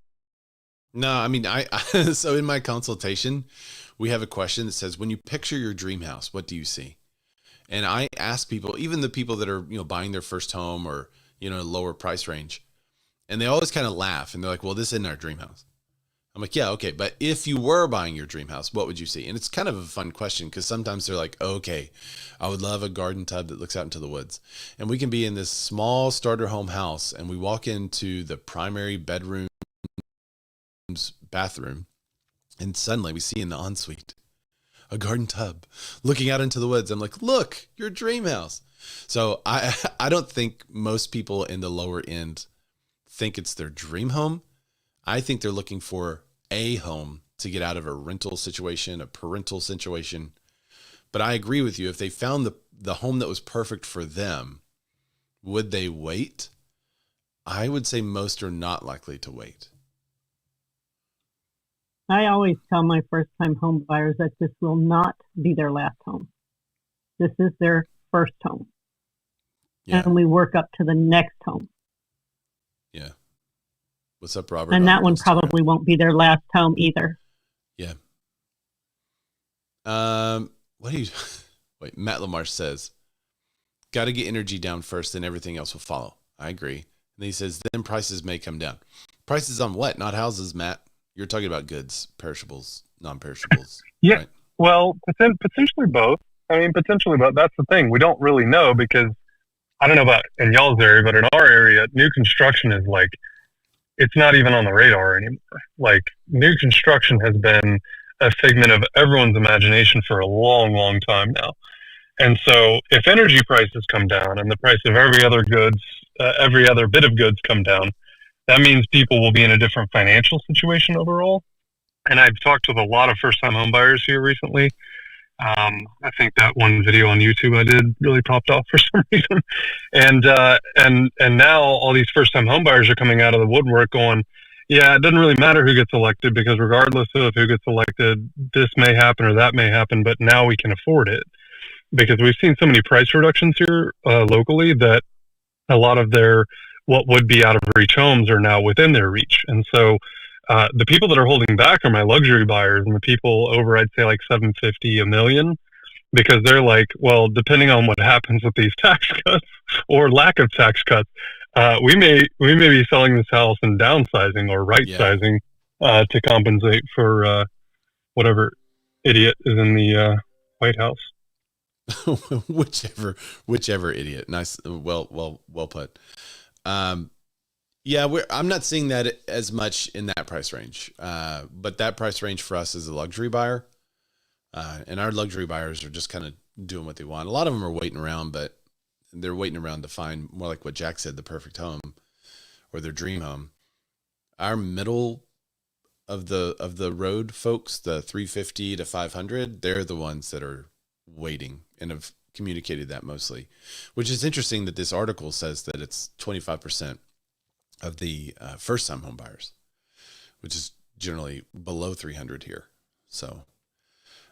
No, I mean, so in my consultation, we have a question that says, when you picture your dream house, what do you see? And I ask people, even the people that are, buying their first home or, lower price range, and they always kind of laugh and they're like, well, this isn't our dream house. I'm like, yeah, okay. But if you were buying your dream house, what would you see? And it's kind of a fun question because sometimes they're like, okay, I would love a garden tub that looks out into the woods. And we can be in this small starter home house and we walk into the primary bedroom, bathroom, and suddenly we see in the ensuite a garden tub looking out into the woods. I'm like, look, your dream house. So I don't think most people in the lower end think it's their dream home. I think they're looking for a home to get out of a rental situation, a parental situation. But I agree with you. If they found the home that was perfect for them, would they wait? I would say most are not likely to wait. I always tell my first-time home buyers that this will not be their last home. This is their first home. Yeah. And we work up to the next home. Yeah. What's up, Robert? And that one probably won't be their last home either. Yeah. What do you wait? Matt Lamar says, got to get energy down first, then everything else will follow. I agree. And he says, then prices may come down. Prices on what? Not houses, Matt. You're talking about goods, perishables, non-perishables. Yeah. Right? Well, potentially both. I mean, potentially both. That's the thing. We don't really know because I don't know about in y'all's area, but in our area, new construction is like, it's not even on the radar anymore. Like, new construction has been a figment of everyone's imagination for a long, long time now. And so if energy prices come down and the price of every other bit of goods come down, that means people will be in a different financial situation overall. And I've talked with a lot of first-time home buyers here recently. I think that one video on YouTube I did really popped off for some reason. And now all these first-time home buyers are coming out of the woodwork going, yeah, it doesn't really matter who gets elected because regardless of who gets elected, this may happen or that may happen, but now we can afford it. Because we've seen so many price reductions here locally that a lot of what would be out of reach homes are now within their reach. And so the people that are holding back are my luxury buyers and the people over, I'd say like 750, $1 million, because they're like, well, depending on what happens with these tax cuts or lack of tax cuts, we may be selling this house and downsizing or right-sizing to compensate for whatever idiot is in the White House. whichever idiot. Nice. Well put. Yeah, I'm not seeing that as much in that price range. But that price range for us is a luxury buyer. And our luxury buyers are just kind of doing what they want. A lot of them are waiting around, but they're waiting around to find more like what Jack said, the perfect home or their dream home. Our middle of the road folks, the 350 to 500, they're the ones that are waiting and have communicated that mostly, which is interesting that this article says that it's 25% of the first-time home buyers, which is generally below 300 here. So,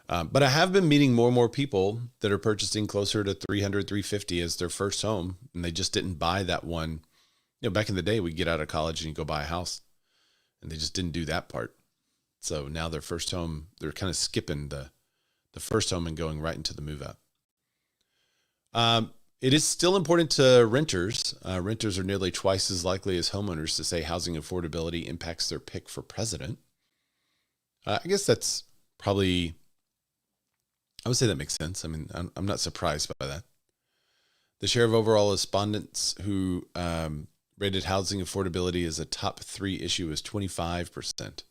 but I have been meeting more and more people that are purchasing closer to 300, 350 as their first home, and they just didn't buy that one. Back in the day, we'd get out of college and you go buy a house, and they just didn't do that part. So now their first home, they're kind of skipping the first home and going right into the move up. It is still important to renters. Renters are nearly twice as likely as homeowners to say housing affordability impacts their pick for president. I guess that's probably, I would say that makes sense. I mean, I'm not surprised by that. The share of overall respondents who rated housing affordability as a top 3 issue is 25%.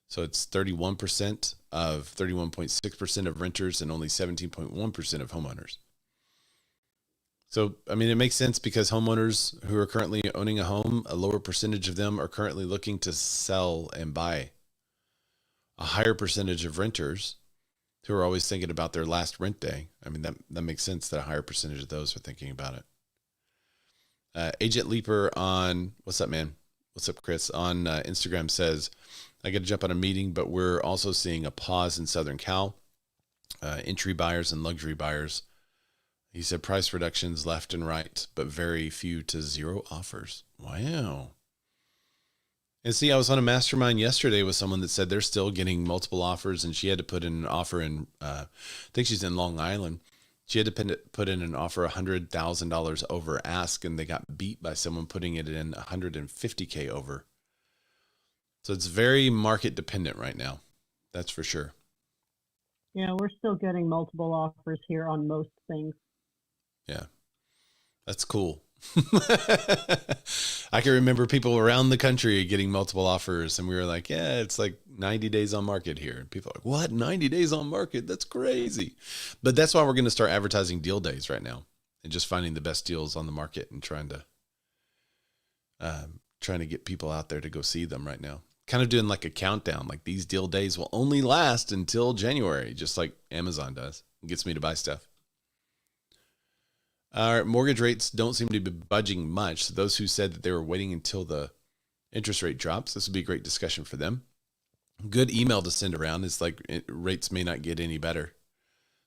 So it's 31% of 31.6% of renters and only 17.1% of homeowners. So, I mean, it makes sense because homeowners who are currently owning a home, a lower percentage of them are currently looking to sell and buy a higher percentage of renters who are always thinking about their last rent day. I mean, that makes sense that a higher percentage of those are thinking about it. Agent Leaper on, what's up, man? What's up, Chris? On Instagram says, I got to jump on a meeting, but we're also seeing a pause in Southern Cal. Entry buyers and luxury buyers. He said price reductions left and right, but very few to zero offers. Wow. And see, I was on a mastermind yesterday with someone that said they're still getting multiple offers, and she had to put in an offer in, I think she's in Long Island. She had to put in an offer $100,000 over ask, and they got beat by someone putting it in $150K over. So it's very market dependent right now. That's for sure. Yeah, we're still getting multiple offers here on most things. Yeah, that's cool. I can remember people around the country getting multiple offers, and we were like, yeah, it's like 90 days on market here. And people are like, what? 90 days on market? That's crazy. But that's why we're going to start advertising deal days right now and just finding the best deals on the market and trying to get people out there to go see them right now. Kind of doing like a countdown, like these deal days will only last until January, just like Amazon does. It gets me to buy stuff. Our mortgage rates don't seem to be budging much. So those who said that they were waiting until the interest rate drops, this would be a great discussion for them. Good email to send around is like rates may not get any better.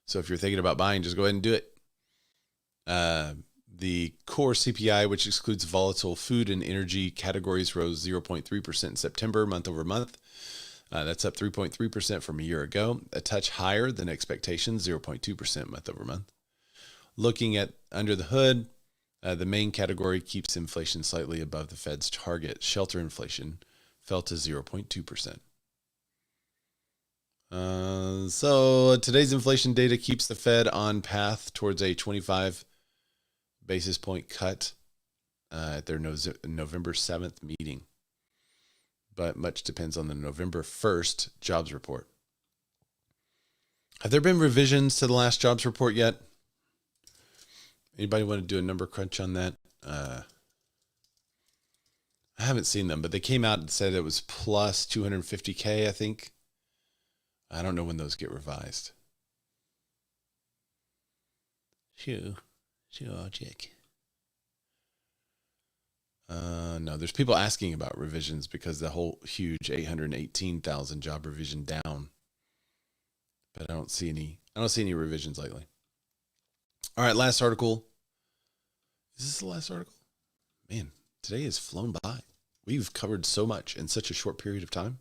So if you're thinking about buying, just go ahead and do it. The core CPI, which excludes volatile food and energy categories, rose 0.3% in September, month over month. That's up 3.3% from a year ago, a touch higher than expectations, 0.2% month over month. Looking at under the hood, the main category keeps inflation slightly above the Fed's target. Shelter inflation fell to 0.2%. So today's inflation data keeps the Fed on path towards a 25 basis point cut at their November 7th meeting. But much depends on the November 1st jobs report. Have there been revisions to the last jobs report yet? Anybody want to do a number crunch on that? I haven't seen them, but they came out and said it was plus 250K, I think. I don't know when those get revised. Sure, Jake. No, there's people asking about revisions because the whole huge 818,000 job revision down. But I don't see any revisions lately. All right, last article. Is this the last article? Man, today has flown by. We've covered so much in such a short period of time.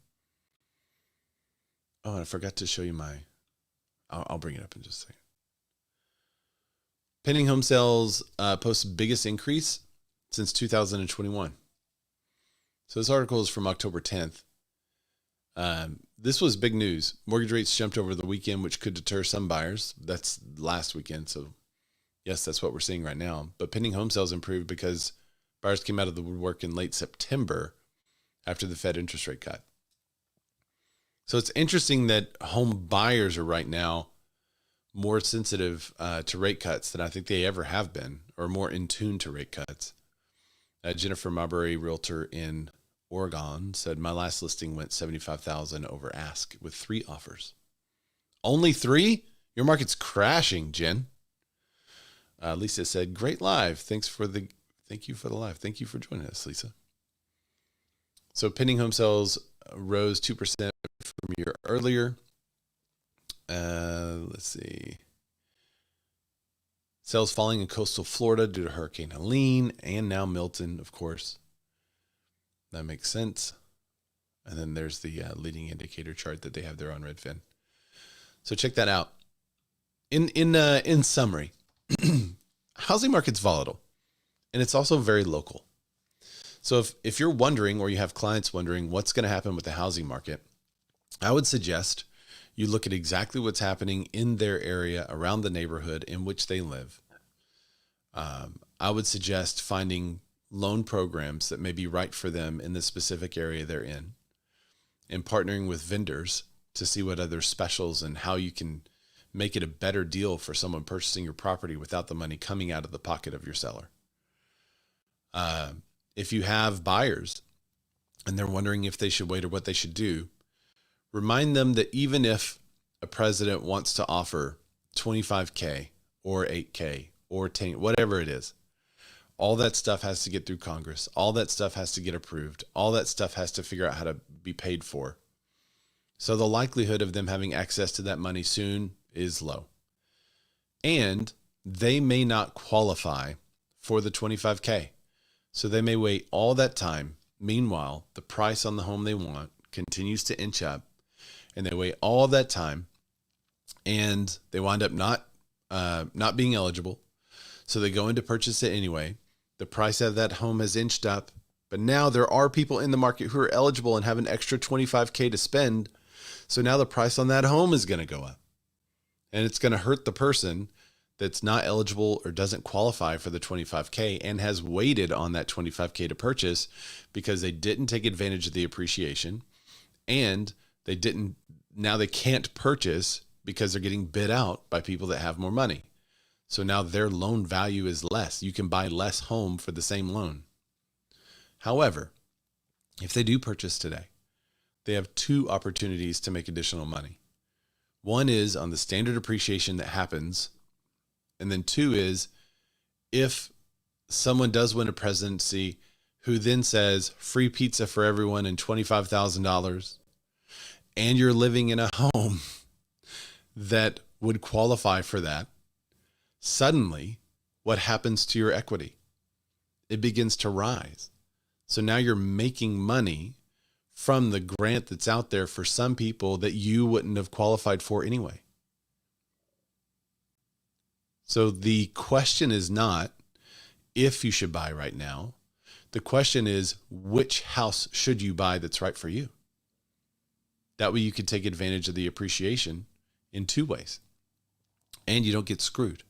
Oh, and I forgot to show you I'll bring it up in just a second. Pending home sales posts biggest increase since 2021. So this article is from October 10th. This was big news. Mortgage rates jumped over the weekend, which could deter some buyers. That's last weekend, so yes, that's what we're seeing right now. But pending home sales improved because buyers came out of the woodwork in late September after the Fed interest rate cut. So it's interesting that home buyers are right now more sensitive to rate cuts than I think they ever have been, or more in tune to rate cuts. Jennifer Marbury, realtor in Oregon, said, my last listing went $75,000 over ask with 3 offers. Only 3? Your market's crashing, Jen. Lisa said, great live. Thank you for the live. Thank you for joining us, Lisa. So pending home sales rose 2% from a year earlier. Let's see. Sales falling in coastal Florida due to Hurricane Helene and now Milton, of course. That makes sense. And then there's the leading indicator chart that they have there on Redfin. So check that out. In summary, housing market's volatile, and it's also very local. So if you're wondering, or you have clients wondering what's going to happen with the housing market, I would suggest you look at exactly what's happening in their area, around the neighborhood in which they live. I would suggest finding loan programs that may be right for them in the specific area they're in, and partnering with vendors to see what other specials and how you can make it a better deal for someone purchasing your property without the money coming out of the pocket of your seller. If you have buyers and they're wondering if they should wait or what they should do, Remind them that even if a president wants to offer 25K or 8K or 10, whatever it is, all that stuff has to get through Congress. All that stuff has to get approved. All that stuff has to figure out how to be paid for. So the likelihood of them having access to that money soon is low. And they may not qualify for the 25K. So they may wait all that time. Meanwhile, the price on the home they want continues to inch up, and they wait all that time, and they wind up not being eligible. So they go in to purchase it anyway. The price of that home has inched up, but now there are people in the market who are eligible and have an extra 25K to spend. So now the price on that home is going to go up, and it's going to hurt the person that's not eligible or doesn't qualify for the 25K and has waited on that 25K to purchase because they didn't take advantage of the appreciation, and now they can't purchase because they're getting bid out by people that have more money. So now their loan value is less. You can buy less home for the same loan. However, if they do purchase today, they have two opportunities to make additional money. One is on the standard appreciation that happens. And then two is if someone does win a presidency who then says free pizza for everyone and $25,000, and you're living in a home that would qualify for that, suddenly what happens to your equity? It begins to rise. So now you're making money from the grant that's out there for some people that you wouldn't have qualified for anyway. So the question is not if you should buy right now. The question is, which house should you buy that's right for you? That way you can take advantage of the appreciation in two ways, and you don't get screwed.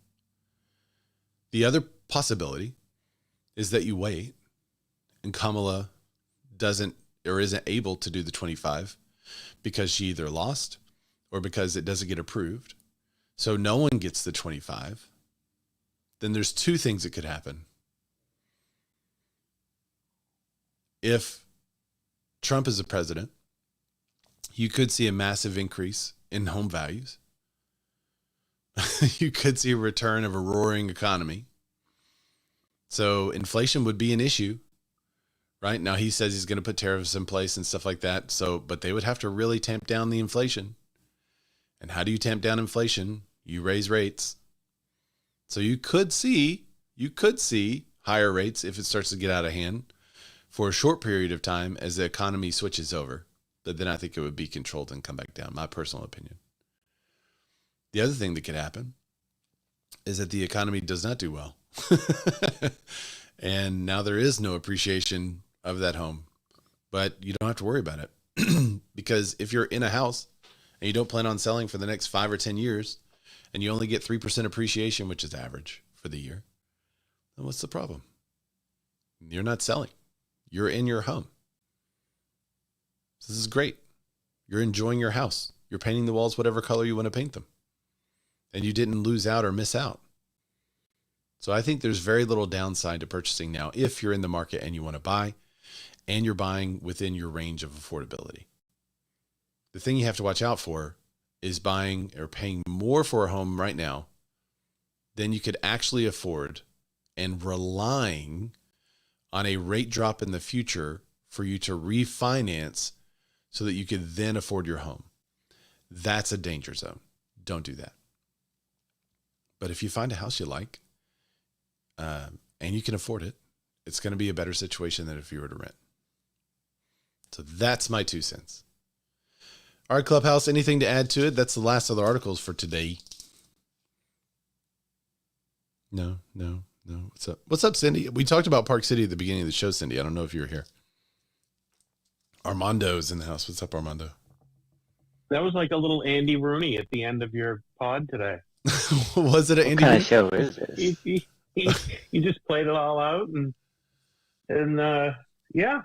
The other possibility is that you wait and Kamala doesn't or isn't able to do the 25 because she either lost or because it doesn't get approved. So no one gets the 25. Then there's two things that could happen. If Trump is the president, you could see a massive increase in home values. You could see a return of a roaring economy. So inflation would be an issue, right? Now he says he's going to put tariffs in place and stuff like that. But they would have to really tamp down the inflation. And how do you tamp down inflation? You raise rates. So you could see higher rates if it starts to get out of hand for a short period of time as the economy switches over. But then I think it would be controlled and come back down, my personal opinion. The other thing that could happen is that the economy does not do well. And now there is no appreciation of that home, but you don't have to worry about it because if you're in a house and you don't plan on selling for the next 5 or 10 years and you only get 3% appreciation, which is average for the year, then what's the problem? You're not selling. You're in your home. So this is great. You're enjoying your house. You're painting the walls whatever color you want to paint them. And you didn't lose out or miss out. So I think there's very little downside to purchasing now if you're in the market and you want to buy and you're buying within your range of affordability. The thing you have to watch out for is buying or paying more for a home right now than you could actually afford and relying on a rate drop in the future for you to refinance so that you could then afford your home. That's a danger zone. Don't do that. But if you find a house you like, and you can afford it, it's going to be a better situation than if you were to rent. So that's my 2 cents. All right, Clubhouse, anything to add to it? That's the last of the articles for today. No. What's up? What's up, Cindy? We talked about Park City at the beginning of the show, Cindy. I don't know if you were here. Armando's in the house. What's up, Armando? That was like a little Andy Rooney at the end of your pod today. Was it an Andy? What kind of show is this? He just played it all out and yeah.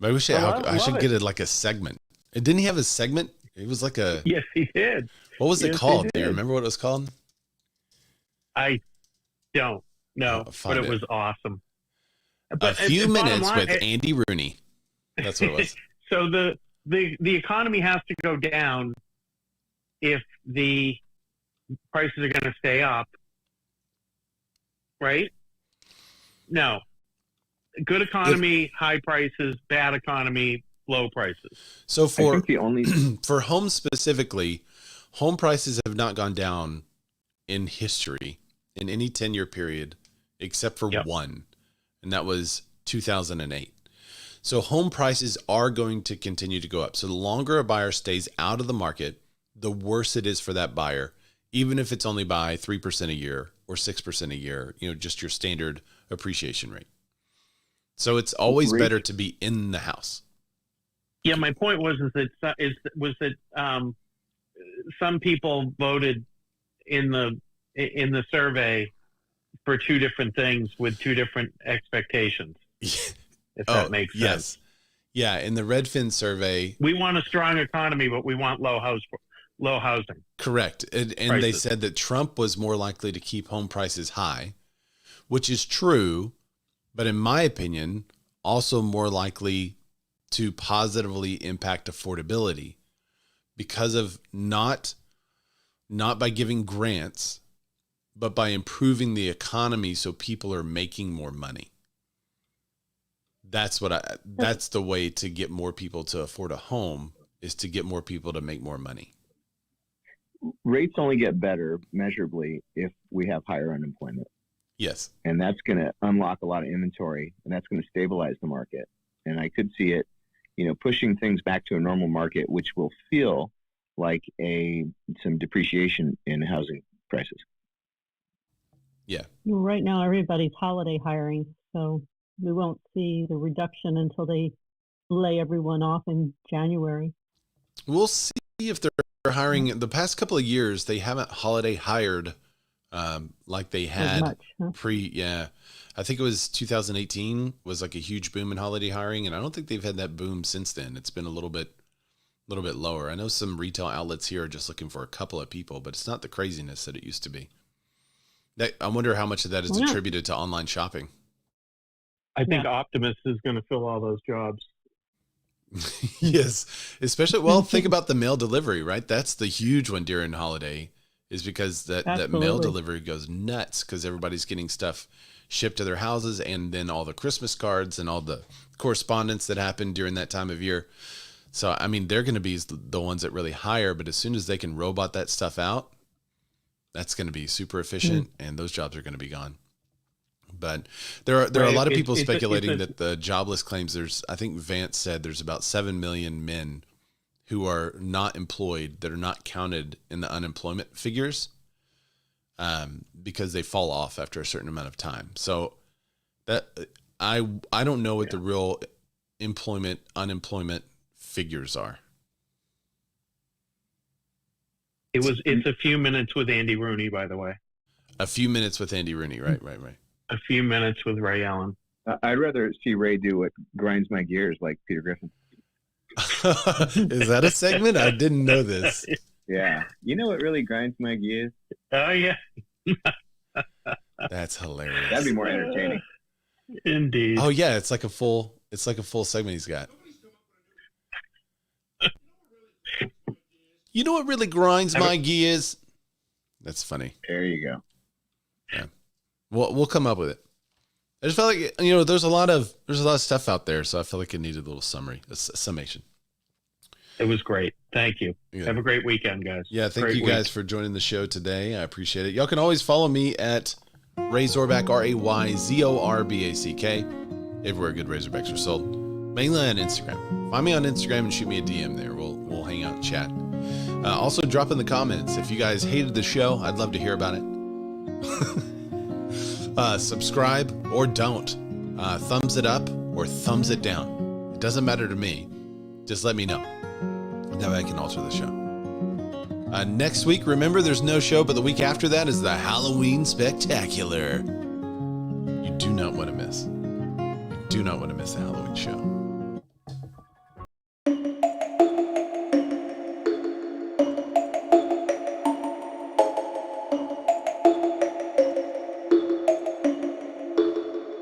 Maybe I should get it like a segment. And didn't he have a segment? It was like a. Yes, he did. What was it called? Do you remember what it was called? I don't know, but it was awesome. But a few minutes with Andy Rooney. That's what it was. So the economy has to go down if the prices are going to stay up, right? No. Good economy, high prices. Bad economy, low prices. So I for think the only for homes specifically, home prices have not gone down in history in any 10-year period except for one, and that was 2008. So home prices are going to continue to go up. So the longer a buyer stays out of the market, the worse it is for that buyer, even if it's only by 3% a year or 6% a year, just your standard appreciation rate. So it's always better to be in the house. Yeah, my point was that some people voted in the survey for two different things with two different expectations. If that makes sense. Yes. Yeah, in the Redfin survey, we want a strong economy, but we want low housing. Correct. And they said that Trump was more likely to keep home prices high, which is true, but in my opinion, also more likely to positively impact affordability because of not by giving grants, but by improving the economy so people are making more money. That's the way to get more people to afford a home, is to get more people to make more money. Rates only get better measurably if we have higher unemployment. Yes. And that's going to unlock a lot of inventory, and that's going to stabilize the market. And I could see it, pushing things back to a normal market, which will feel like some depreciation in housing prices. Yeah. Right now, everybody's holiday hiring, so we won't see the reduction until they lay everyone off in January. We'll see if they're hiring. The past couple of years, they haven't holiday hired like they had much, huh? I think it was 2018 was like a huge boom in holiday hiring, and I don't think they've had that boom since then. It's been a little bit lower. I know some retail outlets here are just looking for a couple of people, but it's not the craziness that it used to be. I wonder how much of that is attributed to online shopping. I think Optimus is going to fill all those jobs. Yes, especially, think about the mail delivery, right? That's the huge one during holiday, is because that mail delivery goes nuts because everybody's getting stuff shipped to their houses, and then all the Christmas cards and all the correspondence that happened during that time of year. So, I mean, they're going to be the ones that really hire, but as soon as they can robot that stuff out, that's going to be super efficient, and those jobs are going to be gone. But there are a lot of people speculating that the jobless claims, I think Vance said there's about 7 million men who are not employed, that are not counted in the unemployment figures, because they fall off after a certain amount of time. So that I don't know what the real unemployment figures are. It's a few minutes with Andy Rooney, by the way. A few minutes with Andy Rooney, right. A few minutes with Ray Allen. I'd rather see Ray do what grinds my gears, like Peter Griffin. Is that a segment? I didn't know this. Yeah. You know what really grinds my gears? Oh, yeah. That's hilarious. That'd be more entertaining. Indeed. Oh yeah, it's like a full segment he's got. You know what really grinds my gears? That's funny. There you go. Yeah. We'll come up with it. I just felt like, there's a lot of stuff out there, so I felt like it needed a little summation. It was great. Thank you. Yeah. Have a great weekend, guys. Yeah, thank you guys for joining the show today. I appreciate it. Y'all can always follow me at Ray Zorback, RayZorback, everywhere good Razorbacks are sold. Mainly on Instagram. Find me on Instagram and shoot me a DM there. We'll hang out and chat. Also, drop in the comments. If you guys hated the show, I'd love to hear about it. Subscribe or don't. Thumbs it up or thumbs it down. It doesn't matter to me. Just let me know. That way I can alter the show. Next week, remember, there's no show, but the week after that is the Halloween Spectacular. You do not want to miss. You do not want to miss the Halloween show.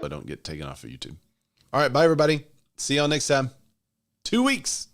I don't get taken off of YouTube. All right, bye, everybody. See y'all next time. 2 weeks.